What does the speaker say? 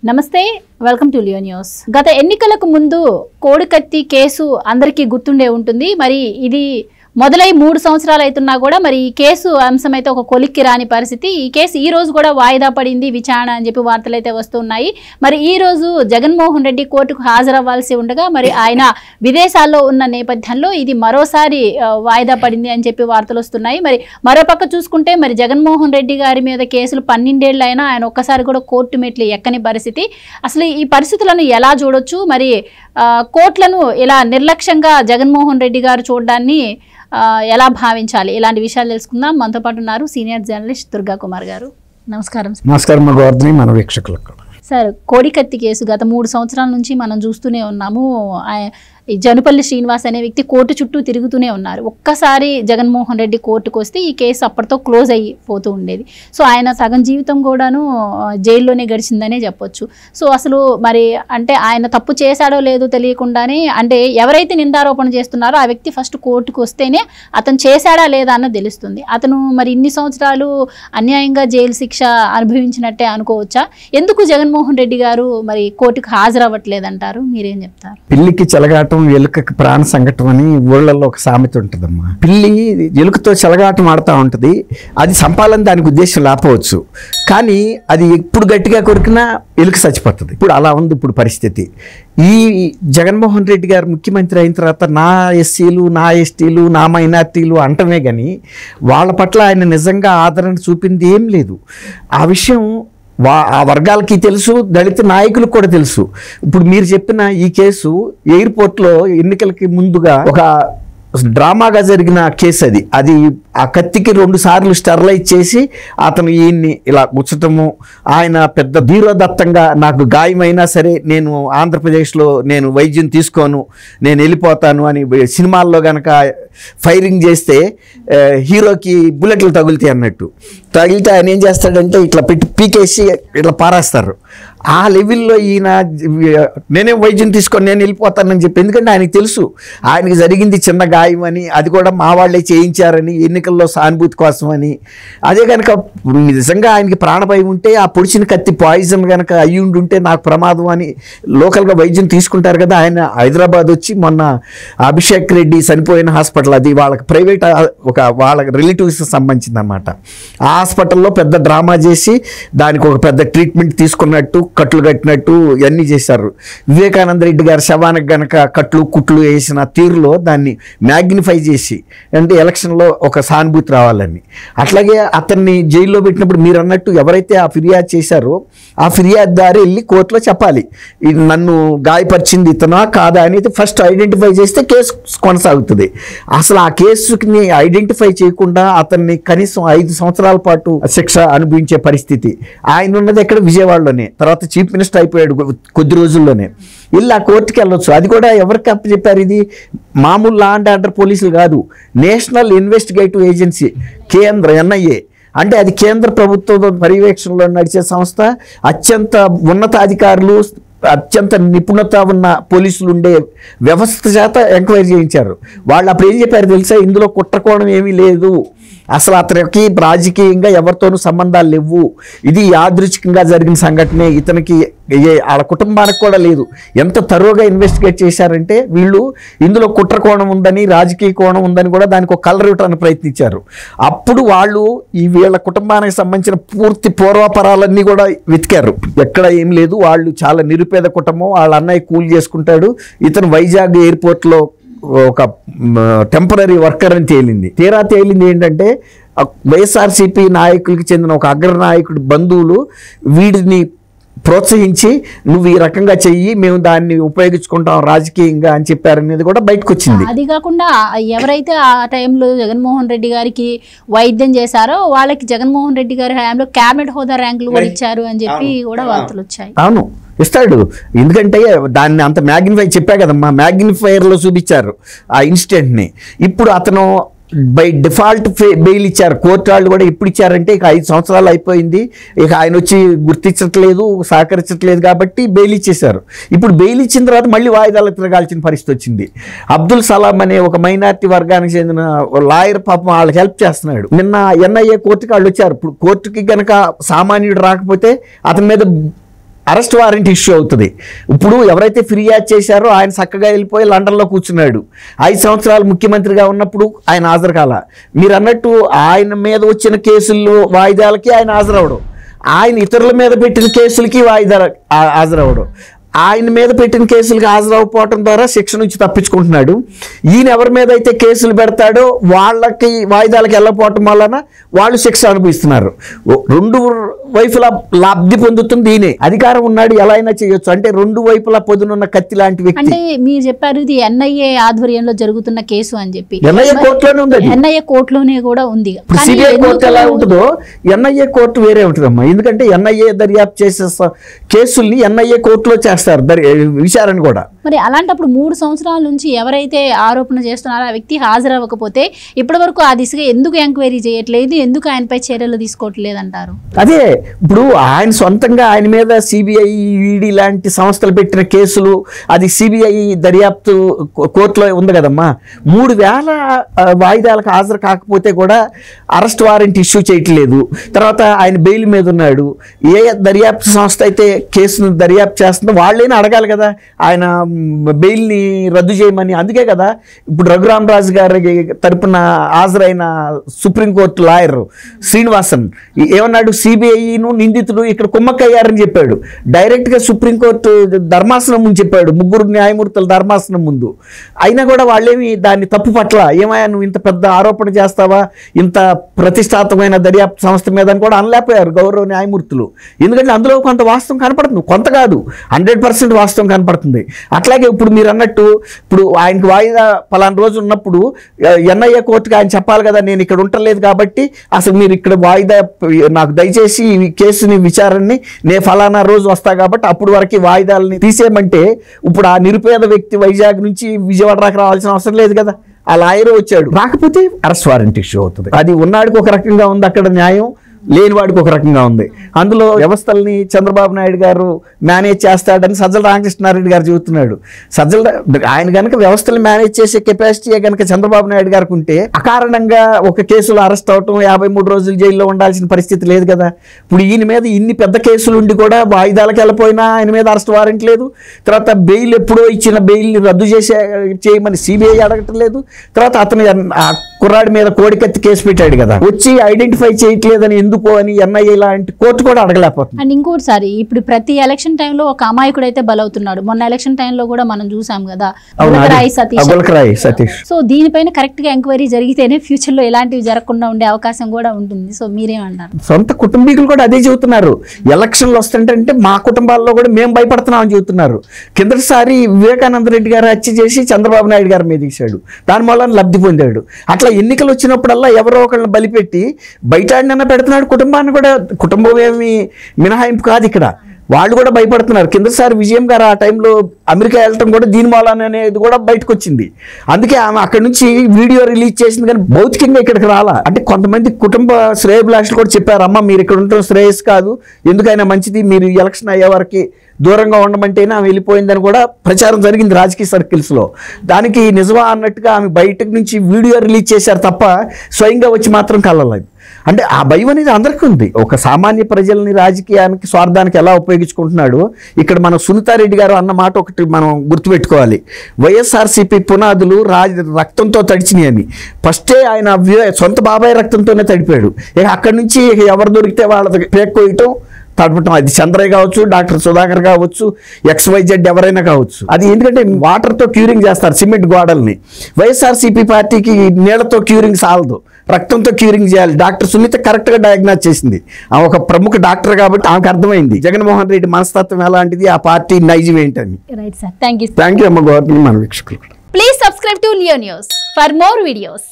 నమస్తే welcome to Leo news. గత ఎన్నికలకు ముందు కోడికత్తి కేసు అందరికీ గుర్తుండే ఉంటుంది. మరి ఇది మొదలై 3 సంవత్సరాలు అవుతున్నా కూడా మరి ఈ కేసు అంశం అయితే ఒక కొలిక్కి రాని పరిస్థితి. ఈ కేసు ఈ రోజు కూడా వాయిదా పడింది విచారణ అని చెప్పి వార్తలు అయితే వస్తున్నాయి. మరి ఈ రోజు జగన్మోహన్ రెడ్డి కోర్టుకు హాజరవ్వాల్సి ఉండగా మరి ఆయన విదేశాల్లో ఉన్న నేపథ్యంలో ఇది మరోసారి వాయిదా పడింది అని చెప్పి వార్తలు వస్తున్నాయి. మరి మరోపక్క చూసుకుంటే మరి జగన్మోహన్ రెడ్డి గారి మీద కేసులు 12 ఏళ్ళు అయినా ఆయన ఒక్కసారి కూడా కోర్టు మెట్లు ఎక్కని పరిస్థితి. అసలు ఈ పరిస్థితులను ఎలా చూడొచ్చు, మరి కోర్టులను ఇలా నిర్లక్ష్యంగా జగన్మోహన్ రెడ్డి గారు చూడడాన్ని ఎలా భావించాలి, ఇలాంటి విషయాలు తెలుసుకుందాం. మనతో పాటు ఉన్నారు సీనియర్ జర్నలిస్ట్ దుర్గా కుమార్ గారు. నమస్కారం. నమస్కారం మన వీక్షకులకు. సార్, కోడికత్తి కేసు గత 3 సంవత్సరాల నుంచి మనం చూస్తూనే ఉన్నాము. జనుపల్లి శ్రీనివాస్ అనే వ్యక్తి కోర్టు చుట్టూ తిరుగుతూనే ఉన్నారు. ఒక్కసారి జగన్మోహన్ రెడ్డి కోర్టుకు వస్తే ఈ కేసు అప్పటితో క్లోజ్ అయిపోతూ ఉండేది. సో ఆయన సగం జీవితం కూడాను జైల్లోనే గడిచిందనే చెప్పొచ్చు. సో అసలు మరి అంటే ఆయన తప్పు చేశాడో లేదో తెలియకుండానే, అంటే ఎవరైతే నిందారోపణ చేస్తున్నారో ఆ వ్యక్తి ఫస్ట్ కోర్టుకు వస్తేనే అతను చేశాడా లేదా అన్నది తెలుస్తుంది. అతను మరి ఇన్ని సంవత్సరాలు అన్యాయంగా జైలు శిక్ష అనుభవించినట్టే అనుకోవచ్చా? ఎందుకు జగన్మోహన్ రెడ్డి గారు మరి కోర్టుకు హాజరవ్వట్లేదంటారు? మీరేం చెప్తారు? పిల్లికి చెలగాటం ఎలుకకి ప్రాణ సంకటం అని ఊళ్ళల్లో ఒక సామెత ఉంటుందమ్మా. పిల్లి ఎలుకతో చెలగాటం ఆడుతూ ఉంటుంది. అది సంపాలని దానికి ఉద్దేశం లేకపోవచ్చు, కానీ అది ఎప్పుడు గట్టిగా కొరికినా ఎలుక చచ్చిపోతుంది. ఇప్పుడు అలా ఉంది ఇప్పుడు పరిస్థితి. ఈ జగన్మోహన్ రెడ్డి గారు ముఖ్యమంత్రి అయిన తర్వాత నా ఎస్సీలు, నా ఎస్టీలు, నా మైనార్టీలు అంటమే కానీ వాళ్ళ పట్ల ఆయన నిజంగా ఆదరణ చూపింది ఏం లేదు. ఆ విషయం ఆ వర్గాలకి తెలుసు, దళిత నాయకులకు కూడా తెలుసు. ఇప్పుడు మీరు చెప్పిన ఈ కేసు ఎయిర్పోర్ట్లో ఎన్నికలకి ముందుగా ఒక డ్రామాగా జరిగిన కేసు. అది ఆ కత్తికి 2 సార్లు స్టెరిలైజ్ చేసి అతను ఈయన్ని ఇలా ముచ్చటము, ఆయన పెద్ద ధీరోదత్తంగా నాకు గాయమైనా సరే నేను ఆంధ్రప్రదేశ్లో నేను వైద్యం తీసుకోను, నేను వెళ్ళిపోతాను అని సినిమాల్లో కనుక ఫైరింగ్ చేస్తే హీరోకి బుల్లెట్లు తగులుతాయి అన్నట్టు. తగిలితే ఆయన ఏం చేస్తాడంటే ఇట్లా పెట్టి పీకేసి ఇట్లా పారేస్తారు. ఆ లెవెల్లో ఈయన నేనేం వైద్యం తీసుకొని నేను వెళ్ళిపోతానని చెప్పి, ఎందుకంటే ఆయనకి తెలుసు ఆయనకి జరిగింది చిన్న గాయం అని, అది కూడా మా వాళ్ళే చేయించారని, ఎన్నికల్లో సానుభూతి కోసం అని. అదే కనుక నిజంగా ఆయనకి ప్రాణభయం ఉంటే ఆ పొడిచిన కత్తి పాయిజన్ కనుక అయ్యి ఉంటే నాకు ప్రమాదం అని లోకల్గా వైద్యం తీసుకుంటారు కదా. ఆయన హైదరాబాద్ వచ్చి మొన్న అభిషేక్ రెడ్డి చనిపోయిన హాస్పిటల్, అది వాళ్ళకి ప్రైవేట్ ఒక వాళ్ళ రిలేటివ్స్ సంబంధించింది అనమాట. ఆ హాస్పిటల్లో పెద్ద డ్రామా చేసి దానికి ఒక పెద్ద ట్రీట్మెంట్ తీసుకున్నట్టు, కట్లు కట్టినట్టు ఇవన్నీ చేశారు. వివేకానంద రెడ్డి గారి శవానికి గనక కట్లు కుట్లు వేసిన తీరులో దాన్ని మ్యాగ్నిఫై చేసి, అంటే ఎలక్షన్లో ఒక సానుభూతి రావాలని. అట్లాగే అతన్ని జైల్లో పెట్టినప్పుడు మీరు అన్నట్టు ఎవరైతే ఆ ఫిర్యాదు చేశారో ఆ ఫిర్యాదుదారు వెళ్ళి కోర్టులో చెప్పాలి, ఇది నన్ను గాయపరిచింది ఇతనా కాదా అనేది ఫస్ట్ ఐడెంటిఫై చేస్తే కేసు కొనసాగుతుంది. అసలు ఆ కేసుని ఐడెంటిఫై చేయకుండా అతన్ని కనీసం 5 సంవత్సరాల పాటు శిక్ష అనుభవించే పరిస్థితి. ఆయన ఉన్నది ఎక్కడ? విజయవాడలోనే. తర్వాత చీఫ్ మినిస్టర్ అయిపోయాడు కొద్ది రోజుల్లోనే. ఇలా కోర్టుకి వెళ్ళొచ్చు. అది కూడా ఎవరికి అప్పచెప్పారు? ఇది మామూలు లా అండ్ ఆర్డర్ పోలీసులు కాదు, నేషనల్ ఇన్వెస్టిగేటివ్ ఏజెన్సీ, కేంద్ర NIA. అంటే అది కేంద్ర ప్రభుత్వ పర్యవేక్షణలో నడిచే సంస్థ. అత్యంత ఉన్నతాధికారులు, అత్యంత నిపుణత ఉన్న పోలీసులు ఉండే వ్యవస్థ చేత ఎంక్వైరీ చేయించారు. వాళ్ళు అప్పుడు ఏం చెప్పారు తెలుసా? ఇందులో కుట్రకోణం ఏమీ లేదు, అసలు అతనికి రాజకీయంగా ఎవరితోనూ సంబంధాలు లేవు, ఇది యాదృచ్ఛికంగా జరిగిన సంఘటనే, ఇతనికి వాళ్ళ కుటుంబానికి కూడా లేదు. ఎంత తరువుగా ఇన్వెస్టిగేట్ చేశారంటే వీళ్ళు ఇందులో కుట్రకోణం ఉందని, రాజకీయ కోణం ఉందని కూడా దానికి ఒక కలర్ ఇవ్వడానికి ప్రయత్నించారు. అప్పుడు వాళ్ళు ఈ వీళ్ళ కుటుంబానికి సంబంధించిన పూర్తి పూర్వాపరాలన్నీ కూడా వెతికారు. ఎక్కడ ఏం లేదు, వాళ్ళు చాలా నిరుపేద కుటుంబం, వాళ్ళ అన్నయ్య కూలి చేసుకుంటాడు, ఇతను వైజాగ్ ఎయిర్పోర్ట్లో ఒక టెంపరీ వర్కర్ అని తేలింది. తేలింది ఏంటంటే వైఎస్ఆర్సీపీ నాయకులకి చెందిన ఒక అగ్రనాయకుడి బంధువులు వీడిని ప్రోత్సహించి నువ్వు ఈ రకంగా చెయ్యి, మేము దాన్ని ఉపయోగించుకుంటాం రాజకీయంగా అని చెప్పారనేది కూడా బయటకు వచ్చింది. అది కాకుండా ఎవరైతే ఆ టైంలో జగన్మోహన్ రెడ్డి గారికి వైద్యం చేశారో వాళ్ళకి జగన్మోహన్ రెడ్డి గారి హయాంలో క్యాబినెట్ హోదా ర్యాంకులు కూడా ఇచ్చారు అని చెప్పి కూడా వార్తలు వచ్చాయి. అవును, ఇస్తాడు. ఎందుకంటే దాన్ని అంత మ్యాగ్నిఫై చెప్పా కదమ్మా, మ్యాగ్నిఫైయర్లో చూపించారు ఆ ఇన్సిడెంట్ని. ఇప్పుడు అతను బై డిఫాల్ట్ బెయిల్ ఇచ్చారు. కోర్టు వాళ్ళు కూడా ఎప్పుడు ఇచ్చారంటే ఇక 5 సంవత్సరాలు అయిపోయింది, ఇక ఆయన వచ్చి గుర్తించట్లేదు, సహకరించట్లేదు కాబట్టి బెయిల్ ఇచ్చేశారు. ఇప్పుడు బెయిల్ ఇచ్చిన తర్వాత మళ్ళీ వాయిదాలు తిరగాల్సిన పరిస్థితి వచ్చింది. అబ్దుల్ సలాం అనే ఒక మైనార్టీ వర్గానికి చెందిన లాయర్ పాపం వాళ్ళకి హెల్ప్ చేస్తున్నాడు. నిన్న NIA కోర్టుకి వాళ్ళు వచ్చారు. ఇప్పుడు కోర్టుకి కనుక సామాన్యుడు రాకపోతే అతని మీద అరెస్ట్ వారెంట్ ఇష్యూ అవుతుంది. ఇప్పుడు ఎవరైతే ఫిర్యాదు చేశారో ఆయన చక్కగా వెళ్ళిపోయి లండన్లో కూర్చున్నాడు. 5 సంవత్సరాలు ముఖ్యమంత్రిగా ఉన్నప్పుడు ఆయన హాజరు కాల. మీరు అన్నట్టు ఆయన మీద వచ్చిన కేసుల్లో వాయిదాలకి ఆయన హాజరవడం, ఆయన ఇతరుల మీద పెట్టిన కేసులకి హాజరవడం, ఆయన మీద పెట్టిన కేసులకు హాజరవకపోవడం ద్వారా శిక్ష నుంచి తప్పించుకుంటున్నాడు. ఈయన ఎవరి మీద అయితే కేసులు పెడతాడో వాళ్ళకి వాయిదాలకు వెళ్ళకపోవటం వలన వాళ్ళు శిక్ష అనుభవిస్తున్నారు. 2 వైపులా లబ్ధి పొందుతుంది ఈయనే. అధికారం ఉన్నాడు, ఎలా అయినా చేయొచ్చు. అంటే 2 వైపులా పొదునున్న కత్తి లాంటి వ్యక్తి. అంటే మీరు చెప్పారు ఇది ఎన్ఐఏ ఆధ్వర్యంలో జరుగుతున్న కేసు అని చెప్పి. ఎన్ఐఏ కోర్టులోనే ఉంది, ఎన్ఐఏ కోర్టులోనే కూడా ఉంది. సిబిఐ కోర్టు ఎలా ఉంటుందో ఎన్ఐఏ కోర్టు వేరే ఉంటుందమ్మా. ఎందుకంటే ఎన్ఐఏ దర్యాప్తు చేసే కేసుల్ని ఎన్ఐఏ కోర్టులో చేస్తారు విచారణ కూడా. మరి అలాంటప్పుడు 3 సంవత్సరాల నుంచి ఎవరైతే ఆరోపణ చేస్తున్నారో ఆ వ్యక్తి హాజరవ్వకపోతే ఇప్పటి వరకు ఆ దిశగా ఎందుకు ఎంక్వైరీ చేయట్లేదు, ఎందుకు ఆయనపై చర్యలు తీసుకోవట్లేదు అంటారు? అదే ఇప్పుడు ఆయన సొంతంగా ఆయన మీద సిబిఐ ఈడీ లాంటి సంస్థలు పెట్టిన కేసులు, అది సిబిఐ దర్యాప్తు కోర్టులో ఉంది కదమ్మా. 3000 వాయిదాలకు హాజరు కాకపోతే కూడా అరెస్ట్ వారెంట్ ఇష్యూ చేయట్లేదు. తర్వాత ఆయన బెయిల్ మీద ఉన్నాడు. ఏ దర్యాప్తు సంస్థ అయితే కేసును దర్యాప్తు చేస్తుందో వాళ్ళైనా అడగాలి కదా ఆయన బెయిల్ని రద్దు చేయమని. అందుకే కదా ఇప్పుడు రఘురామరాజు గారి తరపున హాజరైన సుప్రీంకోర్టు లాయర్ శ్రీనివాసన్ ఏమన్నాడు, సిబిఐను నిందితుడు ఇక్కడ కుమ్మక్కయ్యారని చెప్పాడు. డైరెక్ట్గా సుప్రీంకోర్టు ధర్మాసనం ముందు చెప్పాడు, 3 న్యాయమూర్తుల ధర్మాసనం ముందు. అయినా కూడా వాళ్ళేమి దాన్ని తప్పు పట్ల, ఏమయ్యా నువ్వు ఇంత పెద్ద ఆరోపణ చేస్తావా ఇంత ప్రతిష్టాత్మకమైన దర్యాప్తు సంస్థ మీద అని కూడా అనలేకపోయారు గౌరవ న్యాయమూర్తులు. ఎందుకంటే అందులో కొంత వాస్తవం కనపడుతుంది, కొంత కాదు 100% వాస్తవం కనపడుతుంది. అట్లాగే ఇప్పుడు మీరు అన్నట్టు ఇప్పుడు ఆయనకు వాయిదా పలానా రోజు ఉన్నప్పుడు ఎన్ఐఏ కోర్టుకి ఆయన చెప్పాలి కదా, నేను ఇక్కడ ఉండలేదు కాబట్టి అసలు మీరు ఇక్కడ వాయిదా నాకు దయచేసి ఈ కేసుని విచారణని నేను ఫలానా రోజు వస్తా కాబట్టి అప్పుడు వరకు వాయిదాలని తీసేయమంటే ఇప్పుడు ఆ నిరుపేద వ్యక్తి వైజాగ్ నుంచి విజయవాడ దాకా రావాల్సిన అవసరం లేదు కదా. ఆ లాయర్ వచ్చాడు, రాకపోతే అరెస్ట్ వారెంట్ ఇష్యూ అవుతుంది. అది ఉన్నాడికి ఒక రకంగా ఉంది అక్కడ న్యాయం, లేనివాడికి ఒక రకంగా ఉంది. అందులో వ్యవస్థల్ని చంద్రబాబు నాయుడు గారు మేనేజ్ చేస్తాడని సజ్జల రామకృష్ణారెడ్డి గారు చెబుతున్నాడు. ఆయన కనుక వ్యవస్థలు మేనేజ్ చేసే కెపాసిటీ కనుక చంద్రబాబు నాయుడు గారికి ఉంటే అకారణంగా ఒక కేసులో అరెస్ట్ అవటం 53 రోజులు జైల్లో ఉండాల్సిన పరిస్థితి లేదు కదా. ఇప్పుడు ఈయన మీద ఇన్ని పెద్ద కేసులు ఉండి కూడా వాయిదాలకు వెళ్ళిపోయినా ఆయన మీద అరెస్ట్ వారెంట్ లేదు. తర్వాత బెయిల్ ఎప్పుడో ఇచ్చిన బెయిల్ని రద్దు చేయమని సిబిఐ అడగటం లేదు. తర్వాత అతను ఆ కుర్రాడి మీద కోడికత్తి కేసు పెట్టాడు కదా, వచ్చి ఐడెంటిఫై చేయట్లేదని ఎందుకు అని ఎన్ఐఏ లాంటి కోర్టు కూడా అడగలేకపోతుంది. అండ్ ఇంకోటిసారి ఇప్పుడు ప్రతి ఎలక్షన్ టైంలో ఒక అమాయకుడు అయితే బలవుతున్నాడు. మొన్న ఎలక్షన్ టైంలో కూడా మనం చూసాం కదా, సతీష్. సో దీనిపైన కరెక్ట్ గా ఎంక్వైరీ జరిగితేనే ఫ్యూచర్ లో ఎలాంటివి జరగకుండా ఉండే అవకాశం కూడా ఉంటుంది. సో మీరేమంటారు? సొంత కుటుంబీకులు కూడా అదే చెబుతున్నారు. ఎలక్షన్లు వస్తుంటే మా కుటుంబాల్లో కూడా మేము భయపడుతున్నామని చెబుతున్నారు. కిందటిసారి వివేకానంద రెడ్డి గారు హత్య చేసి చంద్రబాబు నాయుడు గారి మీద తీశాడు, దాని వల్ల లబ్ధి పొందాడు. అట్లా ఎన్నికలు వచ్చినప్పుడల్లా ఎవరో ఒకళ్ళని బలిపెట్టి బయట పెడుతున్నాడు. కుటుంబాన్ని కూడా, కుటుంబం ఏమి మినహాయింపు కాదు ఇక్కడ, వాళ్ళు కూడా భయపడుతున్నారు. కిందసారి విజయం గారు ఆ టైంలో అమెరికా వెళ్ళటం కూడా దీని మూలాన అనేది కూడా బయటకు వచ్చింది. అందుకే ఆమె అక్కడ నుంచి వీడియో రిలీజ్ చేసింది, కానీ భౌతికంగా ఇక్కడికి రాలా. అంటే కొంతమంది కుటుంబ శ్రేయభిలాషులు కూడా చెప్పారు, అమ్మ మీరు ఇక్కడ ఉండటం శ్రేయస్ కాదు, ఎందుకైనా మంచిది, మీరు ఎలక్షన్ అయ్యే వరకు దూరంగా ఉండమంటేనే ఆమె వెళ్ళిపోయిందని కూడా ప్రచారం జరిగింది రాజకీయ సర్కిల్స్లో. దానికి నిజమా అన్నట్టుగా ఆమె బయటకు నుంచి వీడియో రిలీజ్ చేశారు తప్ప స్వయంగా వచ్చి మాత్రం కలలేదు. అంటే ఆ భయం అనేది అందరికీ ఉంది. ఒక సామాన్య ప్రజల్ని రాజకీయానికి స్వార్థానికి ఎలా ఉపయోగించుకుంటున్నాడు. ఇక్కడ మన సునీతారెడ్డి గారు అన్న మాట ఒకటి మనం గుర్తుపెట్టుకోవాలి, వైఎస్ఆర్సీపీ పునాదులు రక్తంతో తడిచినాయి అని. ఫస్టే ఆయన సొంత బాబాయ్ రక్తంతోనే తడిపాడు. ఇక అక్కడి నుంచి ఎవరు దొరికితే వాళ్ళ పేక్కోయటం తడపటం, అది చంద్రయ్య కావచ్చు, డాక్టర్ సుధాకర్ కావచ్చు, XYZ ఎవరైనా కావచ్చు. అది ఎందుకంటే వాటర్తో క్యూరింగ్ చేస్తారు సిమెంట్ గోడల్ని. వైఎస్ఆర్సీపీ పార్టీకి నీళ్లతో క్యూరింగ్ సాలదు, రక్తంతో క్యూరింగ్ చేయాలి. డాక్టర్ సునీత కరెక్ట్గా డయాగ్నోస్ చేసింది. ఆమె ఒక ప్రముఖ డాక్టర్ కాబట్టి ఆమెకు అర్థమైంది జగన్మోహన్ రెడ్డి మనస్తత్వం ఎలాంటిది, ఆ పార్టీ నైజం ఏంటని. రైట్ సార్, థ్యాంక్ యూ అమ్మ గవర్నమెంట్ మన వీక్షకులు. Please subscribe to Leo News for more videos.